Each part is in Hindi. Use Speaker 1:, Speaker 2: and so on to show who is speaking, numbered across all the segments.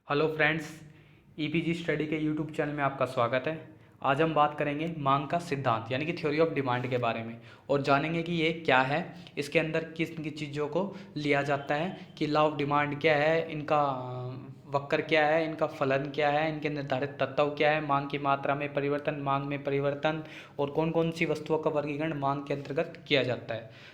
Speaker 1: हेलो फ्रेंड्स, ईपीजी स्टडी के यूट्यूब चैनल में आपका स्वागत है। आज हम बात करेंगे मांग का सिद्धांत यानी कि थ्योरी ऑफ डिमांड के बारे में और जानेंगे कि ये क्या है, इसके अंदर किस किस चीज़ों को लिया जाता है, कि लॉ ऑफ डिमांड क्या है, इनका वक्र क्या है, इनका फलन क्या है, इनके निर्धारित तत्व क्या है, मांग की मात्रा में परिवर्तन, मांग में परिवर्तन और कौन कौन सी वस्तुओं का वर्गीकरण मांग के अंतर्गत किया जाता है।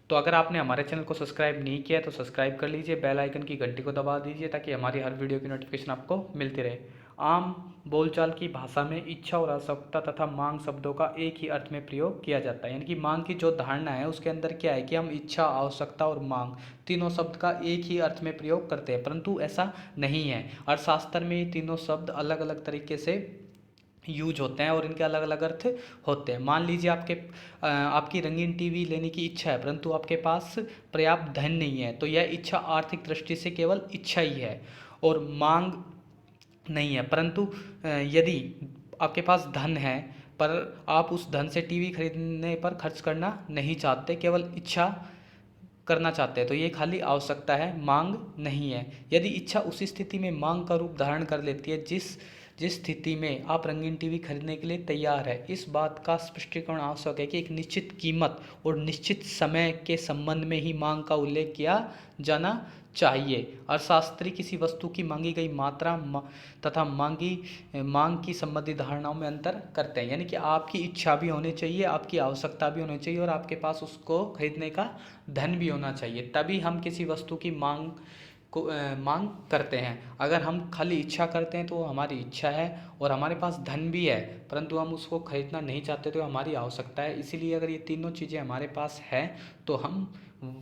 Speaker 1: तो अगर आपने हमारे चैनल को सब्सक्राइब नहीं किया है तो सब्सक्राइब कर लीजिए, बेल आइकन की घंटी को दबा दीजिए ताकि हमारी हर वीडियो की नोटिफिकेशन आपको मिलती रहे। आम बोलचाल की भाषा में इच्छा और आवश्यकता तथा मांग शब्दों का एक ही अर्थ में प्रयोग किया जाता है। यानी कि मांग की जो धारणा है उसके अंदर क्या है कि हम इच्छा, आवश्यकता और मांग तीनों शब्द का एक ही अर्थ में प्रयोग करते हैं, परंतु ऐसा नहीं है। अर्थशास्त्र में ये तीनों शब्द अलग अलग तरीके से यूज होते हैं और इनके अलग अलग अर्थ होते हैं। मान लीजिए आपकी रंगीन टीवी लेने की इच्छा है, परंतु आपके पास पर्याप्त धन नहीं है, तो यह इच्छा आर्थिक दृष्टि से केवल इच्छा ही है और मांग नहीं है। परंतु यदि आपके पास धन है पर आप उस धन से टीवी खरीदने पर खर्च करना नहीं चाहते, केवल इच्छा करना चाहते हैं, तो ये खाली आवश्यकता है, मांग नहीं है। यदि इच्छा उसी स्थिति में मांग का रूप धारण कर लेती है जिस जिस स्थिति में आप रंगीन टीवी खरीदने के लिए तैयार है, इस बात का स्पष्टीकरण आवश्यक है कि एक निश्चित कीमत और निश्चित समय के संबंध में ही मांग का उल्लेख किया जाना चाहिए। अर्थशास्त्री किसी वस्तु की मांगी गई मात्रा तथा मांग की संबंधी धारणाओं में अंतर करते हैं। यानी कि आपकी इच्छा भी होनी चाहिए, आपकी आवश्यकता भी होनी चाहिए और आपके पास उसको खरीदने का धन भी होना चाहिए, तभी हम किसी वस्तु की मांग करते हैं। अगर हम खाली इच्छा करते हैं तो वो हमारी इच्छा है और हमारे पास धन भी है, परंतु हम उसको खरीदना नहीं चाहते तो हमारी आवश्यकता है। इसीलिए अगर ये तीनों चीज़ें हमारे पास है तो हम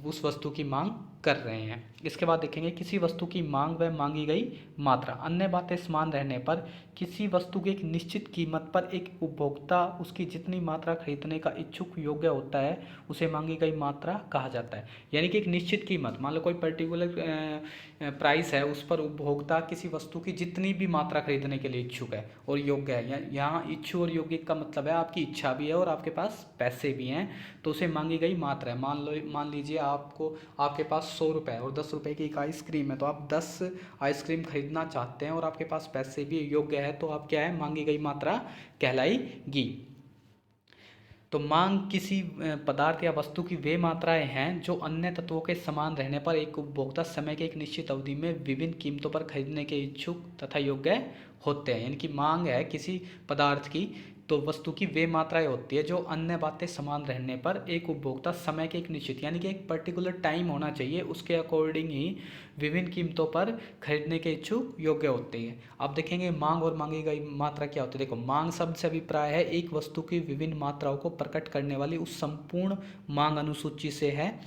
Speaker 1: उस वस्तु की मांग कर रहे हैं। इसके बाद देखेंगे किसी वस्तु की मांग व मांगी गई मात्रा। अन्य बातें समान रहने पर किसी वस्तु की एक निश्चित कीमत पर एक उपभोक्ता उसकी जितनी मात्रा खरीदने का इच्छुक योग्य होता है उसे मांगी गई मात्रा कहा जाता है। यानी कि एक निश्चित कीमत, मान लो कोई पर्टिकुलर प्राइस है, उस पर उपभोक्ता किसी वस्तु की जितनी भी मात्रा खरीदने के लिए इच्छुक है और योग्य है। यहाँ इच्छुक और योग्य का मतलब है आपकी इच्छा भी है और आपके पास पैसे भी हैं, तो उसे मांगी गई मात्रा है। मान लीजिए आपके पास 100 रुपये और 10 रुपये की एक आइसक्रीम है, तो आप 10 आइसक्रीम खरीदना चाहते हैं और आपके पास पैसे भी योग्य है, तो आप क्या है, मांगी गई मात्रा कहलाएगी। तो मांग किसी पदार्थ या वस्तु की वे मात्राएं हैं जो अन्य तत्वों के समान रहने पर एक उपभोक्ता समय के एक निश्चित अवधि में विभिन्न कीमतों पर खरीदने के इच्छुक तथा योग्य होते हैं। यानी कि मांग है किसी पदार्थ की, तो वस्तु की वे मात्राएं होती है जो अन्य बातें समान रहने पर एक उपभोक्ता समय के एक निश्चित यानी कि एक पर्टिकुलर टाइम होना चाहिए, उसके अकॉर्डिंग ही विभिन्न कीमतों पर खरीदने के इच्छुक योग्य होते हैं। आप देखेंगे मांग और मांगी गई मात्रा क्या होती है। देखो, मांग शब्द से अभिप्राय है एक वस्तु की विभिन्न मात्राओं को प्रकट करने वाली उस संपूर्ण मांग अनुसूची से है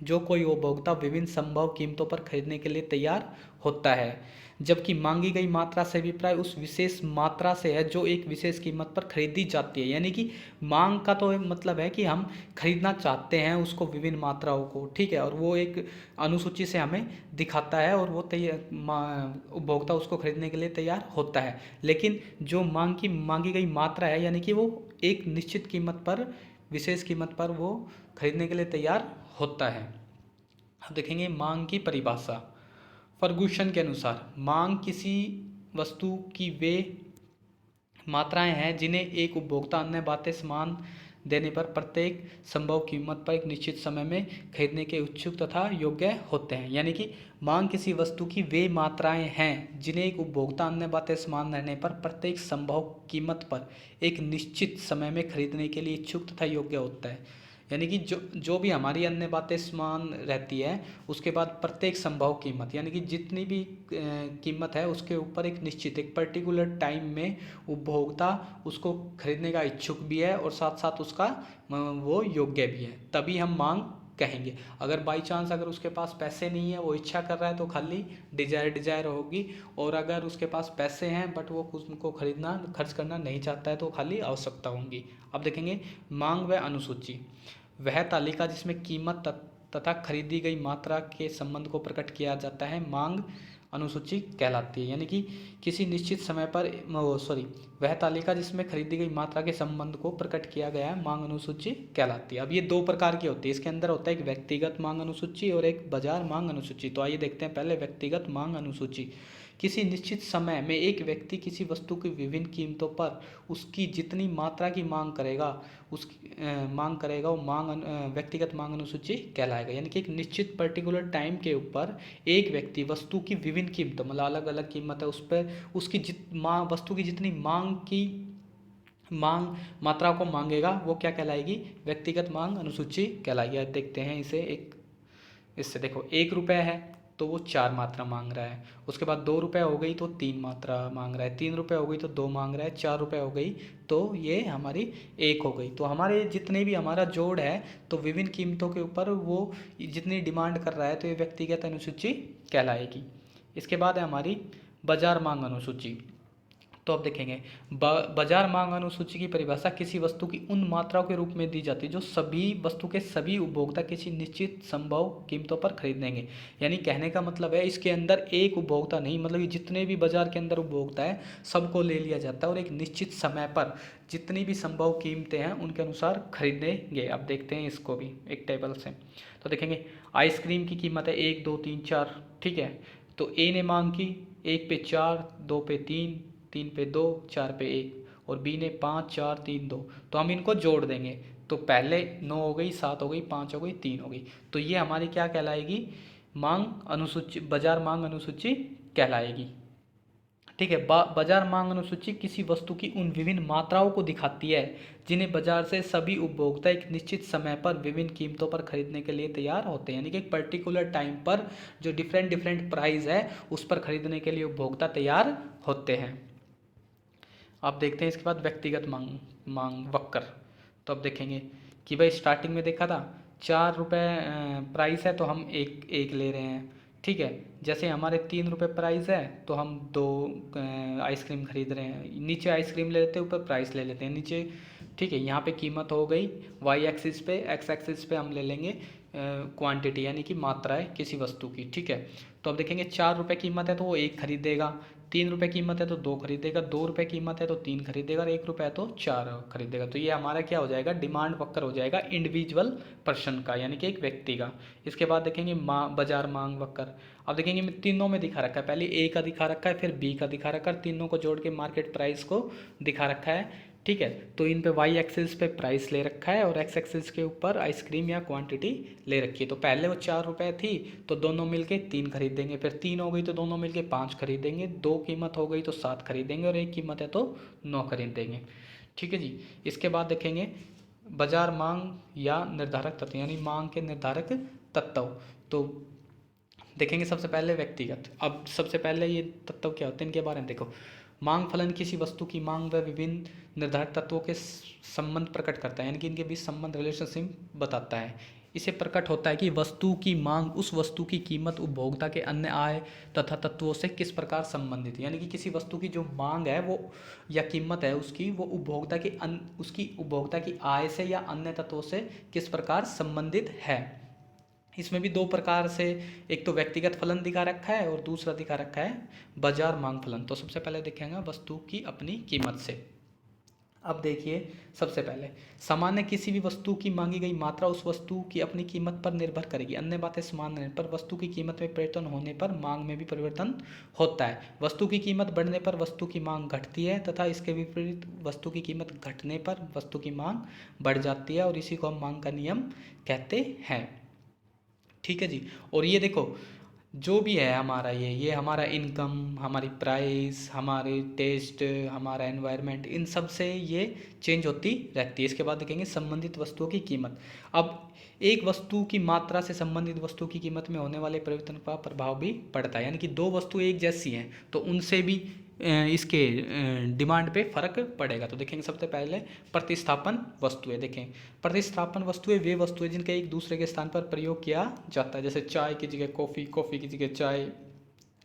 Speaker 1: जो कोई उपभोक्ता विभिन्न संभव कीमतों पर खरीदने के लिए तैयार होता है। जबकि मांगी गई मात्रा से अभिप्राय उस विशेष मात्रा से है जो एक विशेष कीमत पर खरीदी जाती है। यानी कि मांग का तो मतलब है कि हम खरीदना चाहते हैं उसको, विभिन्न मात्राओं को, ठीक है, और वो एक अनुसूची से हमें दिखाता है और वो उपभोक्ता उसको खरीदने के लिए तैयार होता है। लेकिन जो मांगी गई मात्रा है यानी कि वो एक निश्चित कीमत पर, विशेष कीमत पर वो खरीदने के लिए तैयार होता है। अब देखेंगे मांग की परिभाषा। फर्गूसन के अनुसार मांग किसी वस्तु की वे मात्राएं हैं जिन्हें एक उपभोक्ता अन्य बातें समान देने पर प्रत्येक संभव कीमत पर एक निश्चित समय में खरीदने के इच्छुक तथा योग्य होते हैं। यानी कि मांग किसी वस्तु की वे मात्राएं हैं जिन्हें एक उपभोक्ता अन्य बातें समान रहने पर प्रत्येक संभव कीमत पर एक निश्चित समय में खरीदने के लिए इच्छुक तथा योग्य होता है। यानी कि जो भी हमारी अन्य बातें समान रहती है उसके बाद प्रत्येक संभव कीमत यानी कि जितनी भी कीमत है उसके ऊपर एक निश्चित, एक पर्टिकुलर टाइम में उपभोक्ता उसको खरीदने का इच्छुक भी है और साथ साथ उसका वो योग्य भी है, तभी हम मांग कहेंगे। अगर बाई चांस अगर उसके पास पैसे नहीं है, वो इच्छा कर रहा है, तो खाली डिजायर होगी, और अगर उसके पास पैसे हैं बट वो उसको खर्च करना नहीं चाहता है तो खाली आवश्यकता होंगी। अब देखेंगे मांग व अनुसूची। वह तालिका जिसमें कीमत तथा खरीदी गई मात्रा के संबंध को प्रकट किया जाता है मांग अनुसूची कहलाती है। यानी कि किसी निश्चित समय पर वह तालिका जिसमें खरीदी गई मात्रा के संबंध को प्रकट किया गया है मांग अनुसूची कहलाती है। अब ये दो प्रकार की होती है, इसके अंदर होता है एक व्यक्तिगत मांग अनुसूची और एक बाजार मांग अनुसूची। तो आइए देखते हैं पहले व्यक्तिगत मांग अनुसूची। किसी निश्चित समय में एक व्यक्ति किसी वस्तु की विभिन्न कीमतों पर उसकी जितनी मात्रा की मांग करेगा वो व्यक्तिगत मांग अनुसूची कहलाएगा। यानी कि एक निश्चित पर्टिकुलर टाइम के ऊपर एक व्यक्ति वस्तु की विभिन्न कीमतों, मतलब अलग अलग कीमत है, उस पर उसकी वस्तु की जितनी मांग मात्रा को मांगेगा वो क्या कहलाएगी, व्यक्तिगत मांग अनुसूची कहलाएगी। अब देखते हैं इसे इससे देखो, 1 रुपये है तो वो 4 मात्रा मांग रहा है, उसके बाद 2 रुपये हो गई तो 3 मात्रा मांग रहा है, 3 रुपये हो गई तो 2 मांग रहा है, 4 रुपये हो गई तो ये हमारी 1 हो गई। तो हमारे जितने भी हमारा जोड़ है तो विभिन्न कीमतों के ऊपर वो जितनी डिमांड कर रहा है तो ये व्यक्तिगत अनुसूची कहलाएगी। इसके बाद है हमारी बाजार मांग अनुसूची। तो अब देखेंगे बाजार मांग अनुसूची की परिभाषा किसी वस्तु की उन मात्राओं के रूप में दी जाती है जो सभी वस्तु के सभी उपभोक्ता किसी निश्चित संभव कीमतों पर खरीदेंगे। यानी कहने का मतलब है इसके अंदर एक उपभोक्ता नहीं, मतलब कि जितने भी बाजार के अंदर उपभोक्ता है सबको ले लिया जाता है और एक निश्चित समय पर जितनी भी संभव कीमतें हैं उनके अनुसार खरीदेंगे। अब देखते हैं इसको भी एक टेबल से। तो देखेंगे आइसक्रीम की कीमत है 1 2 3 4, ठीक है। तो ए ने मांग की 1 पे 4, 2 पे 3, 3 पे 2, 4 पे 1 और बी ने 5 4 3 2। तो हम इनको जोड़ देंगे तो पहले 9 हो गई, 7 हो गई, 5 हो गई, 3 हो गई। तो ये हमारी क्या कहलाएगी, मांग अनुसूची, बाजार मांग अनुसूची कहलाएगी। ठीक है। बाजार मांग अनुसूची किसी वस्तु की उन विभिन्न मात्राओं को दिखाती है जिन्हें बाजार से सभी उपभोक्ता एक निश्चित समय पर विभिन्न कीमतों पर खरीदने के लिए तैयार होते हैं। यानी कि एक पर्टिकुलर टाइम पर जो डिफरेंट प्राइस है उस पर खरीदने के लिए उपभोक्ता तैयार होते हैं। आप देखते हैं इसके बाद व्यक्तिगत मांग वक्र। तो अब देखेंगे कि भाई स्टार्टिंग में देखा था 4 रुपये प्राइस है तो हम एक ले रहे हैं, ठीक है। जैसे हमारे 3 रुपये प्राइस है तो हम 2 आइसक्रीम खरीद रहे हैं। नीचे आइसक्रीम ले लेते हैं, ऊपर प्राइस ले लेते हैं नीचे, ठीक है। यहाँ पे कीमत हो गई वाई एक्सिस पे, एक्स एक्सिस पे हम ले लेंगे क्वांटिटी यानी कि मात्रा है किसी वस्तु की, ठीक है। तो अब देखेंगे 4 रुपये कीमत है तो वो 1 खरीदेगा, 3 रुपये कीमत है तो 2 खरीदेगा, 2 रुपये कीमत है तो 3 खरीदेगा और 1 रुपये तो 4 खरीदेगा। तो ये हमारा क्या हो जाएगा, डिमांड वक्र हो जाएगा इंडिविजुअल पर्सन का, यानी कि एक व्यक्ति का। इसके बाद देखेंगे बाजार मांग वक्र। अब देखेंगे तीनों में दिखा रखा है, पहले ए का दिखा रखा है, फिर बी का दिखा रखा है, तीनों को जोड़ के मार्केट प्राइस को दिखा रखा है, ठीक है। तो इन पे वाई एक्सिस पे प्राइस ले रखा है और एक्स एक्सिस के ऊपर आइसक्रीम या क्वांटिटी ले रखी है। तो पहले वो 4 रुपये थी तो दोनों मिलके 3 खरीदेंगे, फिर 3 हो गई तो दोनों मिलके 5 खरीदेंगे, 2 कीमत हो गई तो 7 खरीदेंगे और 1 कीमत है तो 9 खरीदेंगे, ठीक है जी। इसके बाद देखेंगे बाजार मांग या निर्धारक तत्व, यानी मांग के निर्धारक तत्व। तो देखेंगे सबसे पहले व्यक्तिगत। अब सबसे पहले ये तत्व क्या होते हैं इनके बारे में देखो। मांग फलन किसी वस्तु की मांग व विभिन्न निर्धारित तत्वों के संबंध प्रकट करता है, यानी कि इनके बीच संबंध रिलेशनशिप बताता है। इसे प्रकट होता है कि वस्तु की मांग उस वस्तु की कीमत उपभोक्ता के अन्य आय तथा तत्वों से किस प्रकार संबंधित है। यानी कि किसी वस्तु की जो मांग है वो या कीमत है उसकी, वो उसकी उपभोक्ता की आय से या अन्य तत्वों से किस प्रकार संबंधित है। इसमें भी 2 प्रकार से, एक तो व्यक्तिगत फलन दिखा रखा है और दूसरा दिखा रखा है बाजार मांग फलन। तो सबसे पहले देखेंगे वस्तु की अपनी कीमत से। अब देखिए सबसे पहले सामान्य किसी भी वस्तु की मांगी गई मात्रा उस वस्तु की अपनी कीमत पर निर्भर करेगी, अन्य बातें समान रहने पर वस्तु की कीमत में परिवर्तन होने पर मांग में भी परिवर्तन होता है। वस्तु की कीमत बढ़ने पर वस्तु की मांग घटती है तथा इसके विपरीत वस्तु की कीमत घटने पर वस्तु की मांग बढ़ जाती है और इसी को हम मांग का नियम कहते हैं, ठीक है जी। और ये देखो जो भी है हमारा ये हमारा इनकम, हमारी प्राइस, हमारे टेस्ट, हमारा एनवायरनमेंट, इन सब से ये चेंज होती रहती है। इसके बाद देखेंगे संबंधित वस्तुओं की कीमत। अब एक वस्तु की मात्रा से संबंधित वस्तु की कीमत में होने वाले परिवर्तन का प्रभाव भी पड़ता है। यानी कि 2 वस्तु एक जैसी हैं तो उनसे भी इसके डिमांड पे फर्क पड़ेगा। तो देखेंगे सबसे पहले प्रतिस्थापन वस्तुएं। देखें प्रतिस्थापन वस्तुएं वे वस्तुएं जिनका एक दूसरे के स्थान पर प्रयोग किया जाता है, जैसे चाय की जगह कॉफ़ी, कॉफ़ी की जगह चाय,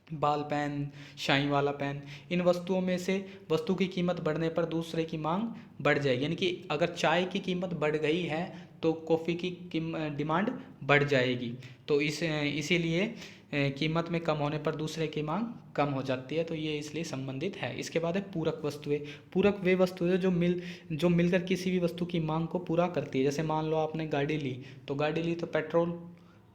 Speaker 1: बाल पेन, शाइन वाला पेन। इन वस्तुओं में से वस्तु की कीमत बढ़ने पर दूसरे की मांग बढ़ जाएगी। यानी कि अगर चाय की कीमत बढ़ गई है तो कॉफ़ी की डिमांड बढ़ जाएगी। तो इसीलिए कीमत में कम होने पर दूसरे की मांग कम हो जाती है। तो ये इसलिए संबंधित है। इसके बाद है पूरक वस्तुएं। पूरक वे वस्तुएं जो मिलकर किसी भी वस्तु की मांग को पूरा करती है। जैसे मान लो आपने गाड़ी ली तो पेट्रोल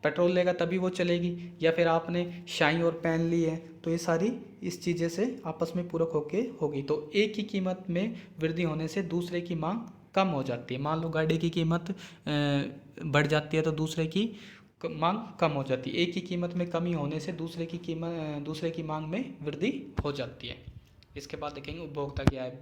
Speaker 1: पेट्रोल लेगा तभी वो चलेगी, या फिर आपने शाई और पेन ली है, तो ये सारी इस चीज़ें से आपस में पूरक होके होगी। तो एक की कीमत में वृद्धि होने से दूसरे की मांग कम हो जाती है। मान लो गाड़ी की कीमत बढ़ जाती है तो दूसरे की मांग कम हो जाती है। एक की कीमत में कमी होने से दूसरे की मांग में वृद्धि हो जाती है। इसके बाद देखेंगे उपभोक्ता की आय।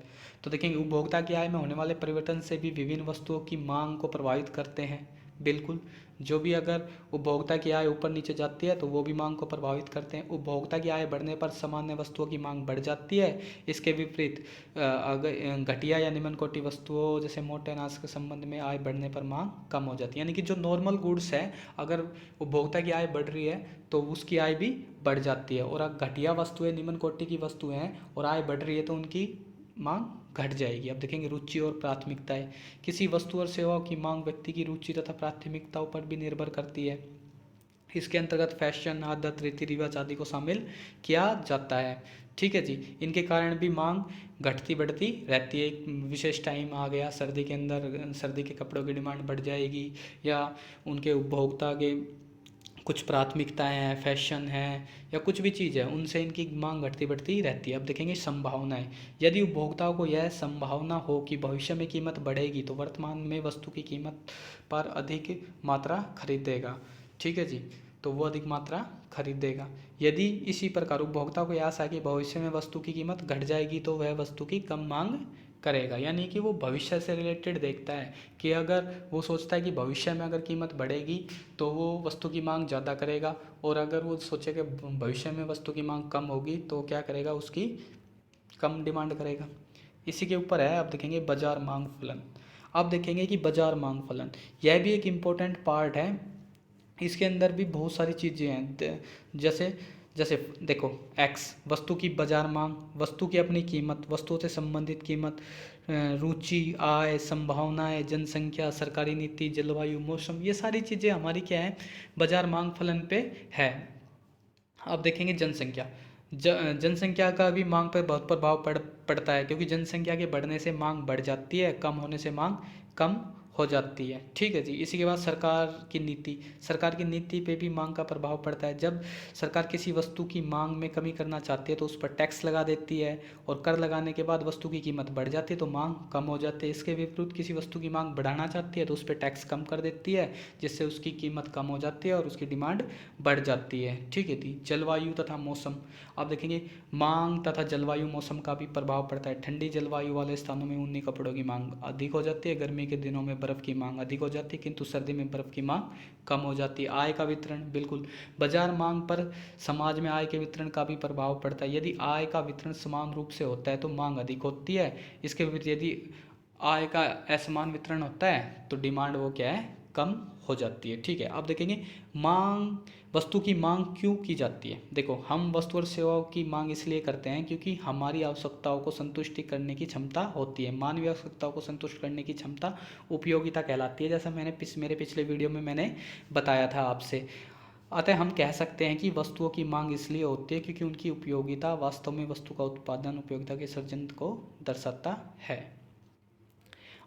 Speaker 1: तो देखेंगे उपभोक्ता की आय में होने वाले परिवर्तन से भी विभिन्न वस्तुओं की मांग को प्रभावित करते हैं। बिल्कुल, जो भी अगर उपभोक्ता की आय ऊपर नीचे जाती है तो वो भी मांग को प्रभावित करते हैं। उपभोक्ता की आय बढ़ने पर सामान्य वस्तुओं की मांग बढ़ जाती है। इसके विपरीत अगर घटिया या निम्न कोटि वस्तुओं जैसे मोटे अनाज के संबंध में आय बढ़ने पर मांग कम हो जाती है। यानी कि जो नॉर्मल गुड्स है, अगर उपभोक्ता की आय बढ़ रही है तो उसकी आय भी बढ़ जाती है, और अगर घटिया वस्तुएं, निम्न कोटि की वस्तुएं हैं और आय बढ़ रही है तो उनकी मांग घट जाएगी। अब देखेंगे रुचि और प्राथमिकताएं। किसी वस्तु और सेवाओं की मांग व्यक्ति की रुचि तथा प्राथमिकताओं पर भी निर्भर करती है। इसके अंतर्गत फैशन, आदत, रीति रिवाज आदि को शामिल किया जाता है। ठीक है जी, इनके कारण भी मांग घटती बढ़ती रहती है। एक विशेष टाइम आ गया, सर्दी के अंदर सर्दी के कपड़ों की डिमांड बढ़ जाएगी, या उनके उपभोक्ता के कुछ प्राथमिकताएं हैं, फैशन है, या कुछ भी चीज़ है, उनसे इनकी मांग घटती बढ़ती रहती है। अब देखेंगे संभावनाएं। यदि उपभोक्ताओं को यह संभावना हो कि भविष्य में कीमत बढ़ेगी तो वर्तमान में वस्तु की कीमत पर अधिक मात्रा खरीदेगा। ठीक है जी, तो वो अधिक मात्रा खरीदेगा। यदि इसी प्रकार उपभोक्ता को यह आशा है कि भविष्य में वस्तु की कीमत घट जाएगी तो वह वस्तु की कम मांग करेगा। यानी कि वो भविष्य से रिलेटेड देखता है कि अगर वो सोचता है कि भविष्य में अगर कीमत बढ़ेगी तो वो वस्तु की मांग ज़्यादा करेगा, और अगर वो सोचे कि भविष्य में वस्तु की मांग कम होगी तो क्या करेगा, उसकी कम डिमांड करेगा। इसी के ऊपर है। अब देखेंगे बाजार मांग फलन। अब देखेंगे कि बाजार मांग फलन, यह भी एक इम्पोर्टेंट पार्ट है। इसके अंदर भी बहुत सारी चीज़ें हैं, जैसे जैसे देखो, एक्स वस्तु की बाजार मांग, वस्तु की अपनी कीमत, वस्तुओं से संबंधित कीमत, रुचि, आय, संभावनाएं, जनसंख्या, सरकारी नीति, जलवायु, मौसम, ये सारी चीज़ें हमारी क्या है, बाजार मांग फलन पे है। अब देखेंगे जनसंख्या। जनसंख्या का भी मांग पर बहुत प्रभाव पड़ता है, क्योंकि जनसंख्या के बढ़ने से मांग बढ़ जाती है, कम होने से मांग कम हो जाती है। ठीक है जी। इसी के बाद सरकार की नीति। सरकार की नीति पे भी मांग का प्रभाव पड़ता है। जब सरकार किसी वस्तु की मांग में कमी करना चाहती है तो उस पर टैक्स लगा देती है, और कर लगाने के बाद वस्तु की कीमत बढ़ जाती है तो मांग कम हो जाती है। इसके विपरीत किसी वस्तु की मांग बढ़ाना चाहती है तो उस पर टैक्स कम कर देती है, जिससे उसकी कीमत कम हो जाती है और उसकी डिमांड बढ़ जाती है। ठीक है जी। जलवायु तथा मौसम। आप देखेंगे मांग तथा जलवायु, मौसम का भी प्रभाव पड़ता है। ठंडी जलवायु वाले स्थानों में ऊनी कपड़ों की मांग अधिक हो जाती है, गर्मी के दिनों में बर्फ़ की मांग अधिक हो जाती है, किंतु सर्दी में बर्फ़ की मांग कम हो जाती है। आय का वितरण, बिल्कुल, बाजार मांग पर समाज में आय के वितरण का भी प्रभाव पड़ता है। यदि आय का वितरण समान रूप से होता है तो मांग अधिक होती है। इसके विपरीत यदि आय का असमान वितरण होता है तो डिमांड वो क्या है, कम हो जाती है। ठीक है। अब देखेंगे मांग, वस्तु की मांग क्यों की जाती है। देखो, हम वस्तु और सेवाओं की मांग इसलिए करते हैं क्योंकि हमारी आवश्यकताओं को संतुष्टि करने की क्षमता होती है। मानवीय आवश्यकताओं को संतुष्ट करने की क्षमता उपयोगिता कहलाती है, जैसा मेरे पिछले वीडियो में मैंने बताया था आपसे। अतः हम कह सकते हैं कि वस्तुओं की मांग इसलिए होती है क्योंकि उनकी उपयोगिता वास्तव में वस्तु का उत्पादन, उपयोगिता के सर्जन को दर्शाता है।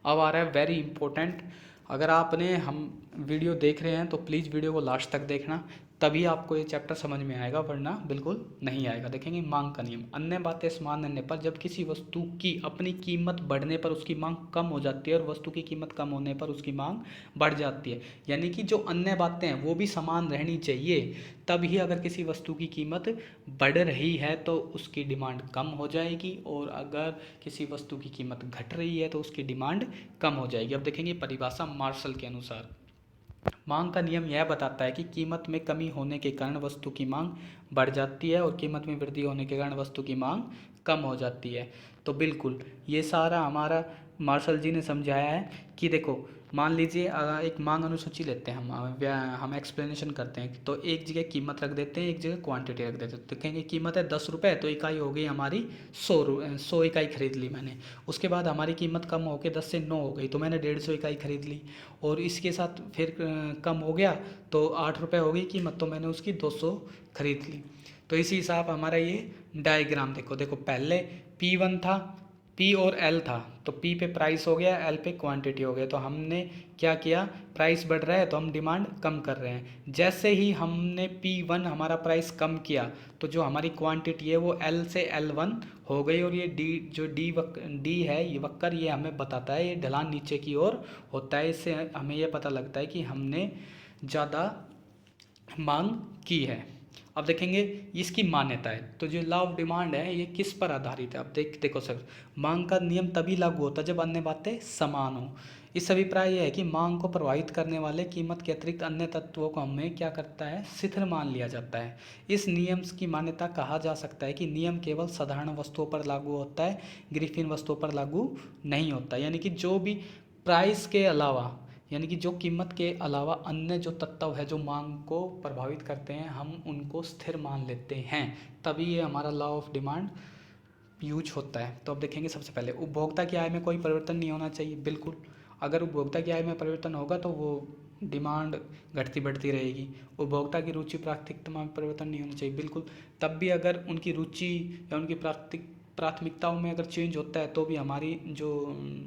Speaker 1: अब आ रहा है वेरी इंपॉर्टेंट। अगर आपने हम वीडियो देख रहे हैं तो प्लीज़ वीडियो को लास्ट तक देखना, तभी आपको ये चैप्टर समझ में आएगा, वरना बिल्कुल नहीं आएगा। देखेंगे मांग का नियम। अन्य बातें समान रहने पर जब किसी वस्तु की अपनी कीमत बढ़ने पर उसकी मांग कम हो जाती है और वस्तु की कीमत कम होने पर उसकी मांग बढ़ जाती है। यानी कि जो अन्य बातें हैं वो भी समान रहनी चाहिए, तभी अगर किसी वस्तु की कीमत बढ़ रही है तो उसकी डिमांड कम हो जाएगी, और अगर किसी वस्तु की कीमत घट रही है तो उसकी डिमांड कम हो जाएगी। अब देखेंगे परिभाषा मार्शल के अनुसार। मांग का नियम यह बताता है कि कीमत में कमी होने के कारण वस्तु की मांग बढ़ जाती है और कीमत में वृद्धि होने के कारण वस्तु की मांग कम हो जाती है। तो बिल्कुल ये सारा हमारा मार्शल जी ने समझाया है कि देखो, मान लीजिए एक मांग अनुसूची लेते हैं, हम एक्सप्लेनेशन करते हैं, तो एक जगह कीमत रख देते हैं, एक जगह क्वांटिटी रख देते हैं। तो कहेंगे कीमत है 10 रुपये, तो इकाई हो गई हमारी 100 इकाई खरीद ली मैंने। उसके बाद हमारी कीमत कम होकर 10 से 9 हो गई, तो मैंने 150 इकाई खरीद ली, और इसके साथ फिर कम हो गया तो 8 रुपये हो गई कीमत, तो मैंने उसकी 200 खरीद ली। तो इसी हिसाब हमारा ये डायग्राम देखो, पहले P1 था, पी और एल था, तो पी पे प्राइस हो गया, एल पे क्वांटिटी हो गया। तो हमने क्या किया, प्राइस बढ़ रहा है तो हम डिमांड कम कर रहे हैं। जैसे ही हमने P1 हमारा प्राइस कम किया तो जो हमारी क्वांटिटी है वो एल से L1 हो गई। और ये डी जो डी है ये वक्कर, ये हमें बताता है ये ढलान नीचे की ओर होता है। इससे हमें ये पता लगता है कि हमने ज़्यादा मांग की है। अब देखेंगे इसकी मान्यता है। तो जो लॉ ऑफ डिमांड है ये किस पर आधारित है। अब देखो सर, मांग का नियम तभी लागू होता है जब अन्य बातें समान हो। इस अभिप्राय यह है कि मांग को प्रभावित करने वाले कीमत के अतिरिक्त अन्य तत्वों को हमें क्या करता है, शिथिल मान लिया जाता है। इस नियम की मान्यता कहा जा सकता है कि नियम केवल साधारण वस्तुओं पर लागू होता है, ग्रिफिन वस्तुओं पर लागू नहीं होता। यानी कि जो भी प्राइस के अलावा, यानी कि जो कीमत के अलावा अन्य जो तत्व है जो मांग को प्रभावित करते हैं, हम उनको स्थिर मान लेते हैं, तभी ये हमारा लॉ ऑफ डिमांड यूज होता है। तो अब देखेंगे सबसे पहले उपभोक्ता की आय में कोई परिवर्तन नहीं होना चाहिए। बिल्कुल, अगर उपभोक्ता की आय में परिवर्तन होगा तो वो डिमांड घटती बढ़ती रहेगी। उपभोक्ता की रुचि प्राथमिकता में परिवर्तन नहीं होना चाहिए। बिल्कुल, तब भी अगर उनकी रुचि या उनकी प्राथमिकताओं में अगर चेंज होता है तो भी हमारी जो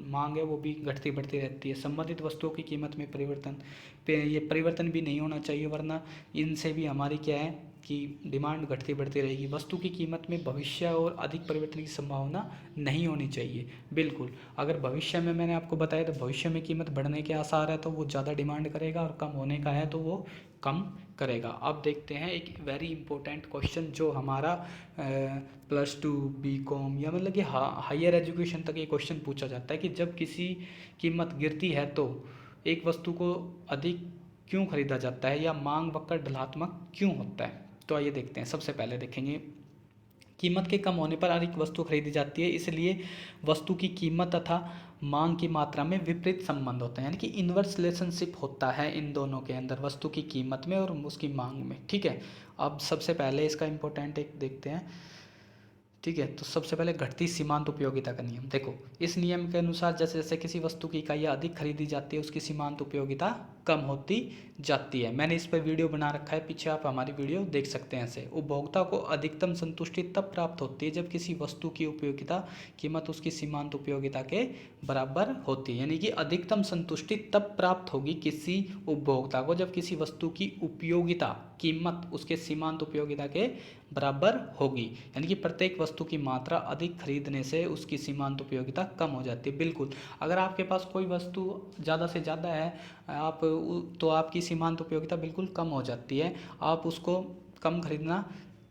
Speaker 1: मांग है वो भी घटती बढ़ती रहती है। संबंधित वस्तुओं की कीमत में परिवर्तन पे ये परिवर्तन भी नहीं होना चाहिए, वरना इनसे भी हमारी क्या है कि डिमांड घटती बढ़ती रहेगी। वस्तु की कीमत में भविष्य और अधिक परिवर्तन की संभावना नहीं होनी चाहिए। बिल्कुल, अगर भविष्य में मैंने आपको बताया तो भविष्य में कीमत बढ़ने के आसार है तो वो ज़्यादा डिमांड करेगा, और कम होने का है तो वो कम करेगा। अब देखते हैं एक वेरी इंपॉर्टेंट क्वेश्चन जो हमारा +2 BCom या मतलब कि हायर एजुकेशन तक ये क्वेश्चन पूछा जाता है कि जब किसी कीमत गिरती है तो एक वस्तु को अधिक क्यों खरीदा जाता है, या मांग वक्र ढलात्मक क्यों होता है। तो आइए देखते हैं। सबसे पहले देखेंगे कीमत के कम होने पर अधिक वस्तु खरीदी जाती है, इसलिए वस्तु की कीमत तथा मांग की मात्रा में विपरीत संबंध होता है। यानी कि इन्वर्स रिलेशनशिप होता है इन दोनों के अंदर, वस्तु की कीमत में और उसकी मांग में। ठीक है, अब सबसे पहले इसका इम्पोर्टेंट एक देखते हैं। ठीक है, तो सबसे पहले घटती सीमांत उपयोगिता का नियम देखो। इस नियम के अनुसार जैसे जैसे किसी वस्तु की इकाइयाँ अधिक खरीदी जाती है उसकी सीमांत उपयोगिता कम होती जाती है। मैंने इस पर वीडियो बना रखा है, पीछे आप हमारी वीडियो देख सकते हैं। ऐसे उपभोक्ता को अधिकतम संतुष्टि तब प्राप्त होती है जब किसी वस्तु की उपयोगिता कीमत उसकी सीमांत उपयोगिता के बराबर होती है। यानी कि अधिकतम संतुष्टि तब प्राप्त होगी किसी उपभोक्ता को जब किसी वस्तु की उपयोगिता कीमत उसके सीमांत उपयोगिता के बराबर होगी। यानी कि प्रत्येक वस्तु की मात्रा अधिक खरीदने से उसकी सीमांत उपयोगिता कम हो जाती है। बिल्कुल, अगर आपके पास कोई वस्तु ज़्यादा से ज़्यादा है तो आपकी सीमांत उपयोगिता बिल्कुल कम हो जाती है, आप उसको कम खरीदना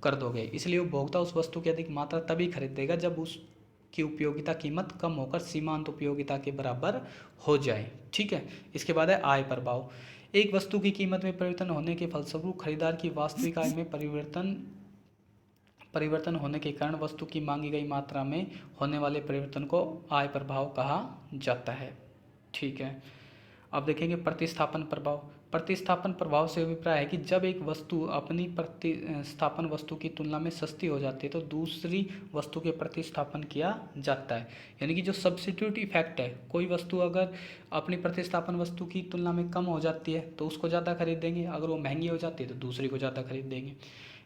Speaker 1: कर दोगे। इसलिए उपभोक्ता उस वस्तु की अधिक मात्रा तभी खरीदेगा जब उसकी उपयोगिता कीमत कम होकर सीमांत उपयोगिता के बराबर हो जाए। ठीक है, इसके बाद है आय प्रभाव। एक वस्तु की कीमत में परिवर्तन होने के फलस्वरूप खरीदार की वास्तविक आय में परिवर्तन होने के कारण वस्तु की मांगी गई मात्रा में होने वाले परिवर्तन को आय प्रभाव कहा जाता है। ठीक है, अब देखेंगे प्रतिस्थापन प्रभाव। प्रतिस्थापन प्रभाव से अभिप्राय है कि जब एक वस्तु अपनी प्रतिस्थापन वस्तु की तुलना में सस्ती हो जाती है तो दूसरी वस्तु के प्रतिस्थापन किया जाता है। यानी कि जो सब्स्टिट्यूट इफेक्ट है, कोई वस्तु अगर अपनी प्रतिस्थापन वस्तु की तुलना में कम हो जाती है तो उसको ज़्यादा खरीदेंगे, अगर वो महंगी हो जाती है तो दूसरी को ज़्यादा खरीदेंगे।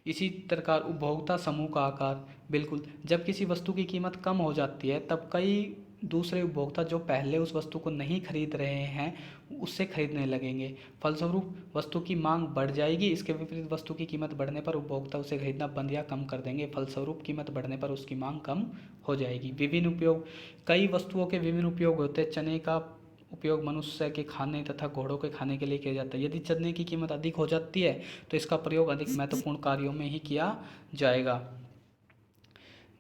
Speaker 1: इसी प्रकार उपभोक्ता समूह का आकार। बिल्कुल, जब किसी वस्तु की कीमत कम हो जाती है तब कई दूसरे उपभोक्ता जो पहले उस वस्तु को नहीं खरीद रहे हैं उससे खरीदने लगेंगे। फलस्वरूप वस्तु की मांग बढ़ जाएगी। इसके विपरीत वस्तु की कीमत बढ़ने पर उपभोक्ता उसे खरीदना बंद या कम कर देंगे। फलस्वरूप कीमत बढ़ने पर उसकी मांग कम हो जाएगी। विभिन्न उपयोग। कई वस्तुओं के विभिन्न उपयोग होते हैं। चने का उपयोग मनुष्य के खाने तथा घोड़ों के खाने के लिए किया जाता है। यदि चने की कीमत अधिक हो जाती है तो इसका प्रयोग अधिक महत्वपूर्ण कार्यों में ही किया जाएगा।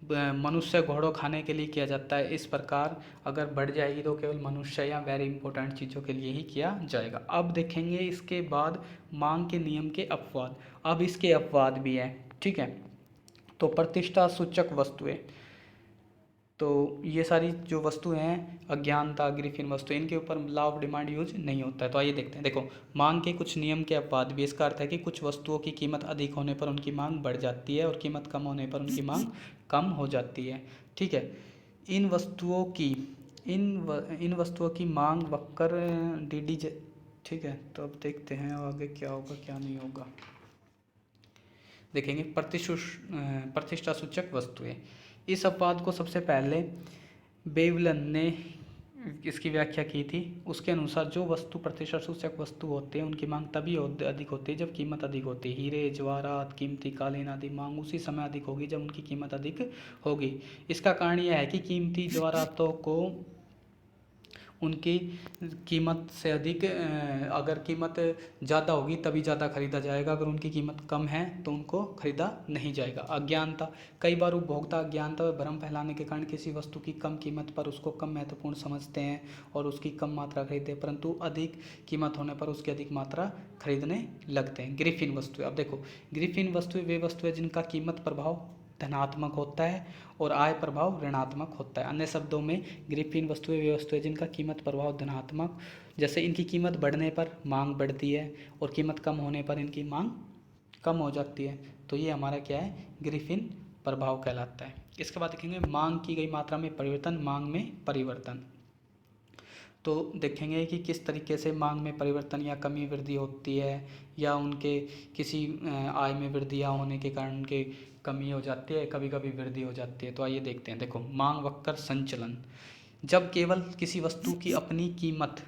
Speaker 1: मनुष्य घोड़ों खाने के लिए किया जाता है। इस प्रकार अगर बढ़ जाएगी तो केवल मनुष्य या वेरी इंपॉर्टेंट चीज़ों के लिए ही किया जाएगा। अब देखेंगे इसके बाद मांग के नियम के अपवाद। अब इसके अपवाद भी हैं। ठीक है, तो प्रतिष्ठा सूचक वस्तुएं, तो ये सारी जो वस्तुएं हैं, अज्ञानता, ग्रिफिन वस्तु, इनके ऊपर लॉ ऑफ डिमांड यूज नहीं होता है। तो आइए देखते हैं। देखो, मांग के कुछ नियम के अपवाद भी। इसका अर्थ है कि कुछ वस्तुओं की कीमत अधिक होने पर उनकी मांग बढ़ जाती है और कीमत कम होने पर उनकी मांग कम हो जाती है। ठीक है, इन वस्तुओं की मांग वक्र डी। ठीक है, तो अब देखते हैं आगे क्या होगा क्या नहीं होगा। देखेंगे प्रतिष्ठा सूचक वस्तुएं। इस अपवाद को सबसे पहले बेवलन ने इसकी व्याख्या की थी। उसके अनुसार जो वस्तु प्रतिशत सूचक वस्तु होते हैं उनकी मांग तभी अधिक होती है जब कीमत अधिक होती है। हीरे, जवाहरात, कीमती कालीन आदि मांग उसी समय अधिक होगी जब उनकी कीमत अधिक होगी। इसका कारण यह है कि कीमती जवाहरातों को उनकी कीमत से अधिक अगर कीमत ज़्यादा होगी तभी ज़्यादा खरीदा जाएगा, अगर उनकी कीमत कम है तो उनको खरीदा नहीं जाएगा। अज्ञानता, कई बार उपभोक्ता अज्ञानता व भ्रम फैलाने के कारण किसी वस्तु की कम कीमत पर उसको कम महत्वपूर्ण समझते हैं और उसकी कम मात्रा खरीदते हैं, परंतु अधिक कीमत होने पर उसकी अधिक मात्रा खरीदने लगते हैं। ग्रिफिन वस्तुएं, अब देखो ग्रिफिन वस्तुएं वे वस्तुएं जिनका कीमत प्रभाव धनात्मक होता है और आय प्रभाव ऋणात्मक होता है। अन्य शब्दों में ग्रिफिन वस्तुएं वे वस्तुएं जिनका कीमत प्रभाव धनात्मक, जैसे इनकी कीमत बढ़ने पर मांग बढ़ती है और कीमत कम होने पर इनकी मांग कम हो जाती है, तो ये हमारा क्या है, ग्रिफिन प्रभाव कहलाता है। इसके बाद देखेंगे मांग की गई मात्रा में परिवर्तन, मांग में परिवर्तन। तो देखेंगे कि किस तरीके से मांग में परिवर्तन या कमी वृद्धि होती है, या उनके किसी आय में वृद्धि होने के कारण उनके कमी हो जाती है, कभी कभी वृद्धि हो जाती है। तो आइए देखते हैं। देखो मांग वक्र संचलन, जब केवल किसी वस्तु की अपनी कीमत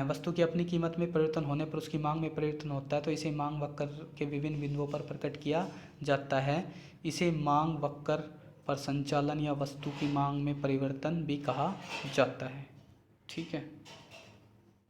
Speaker 1: वस्तु की अपनी कीमत में परिवर्तन होने पर उसकी मांग में परिवर्तन होता है तो इसे मांग वक्र के विभिन्न बिंदुओं पर प्रकट किया जाता है। इसे मांग वक्र पर संचालन या वस्तु की मांग में परिवर्तन भी कहा जाता है। ठीक है।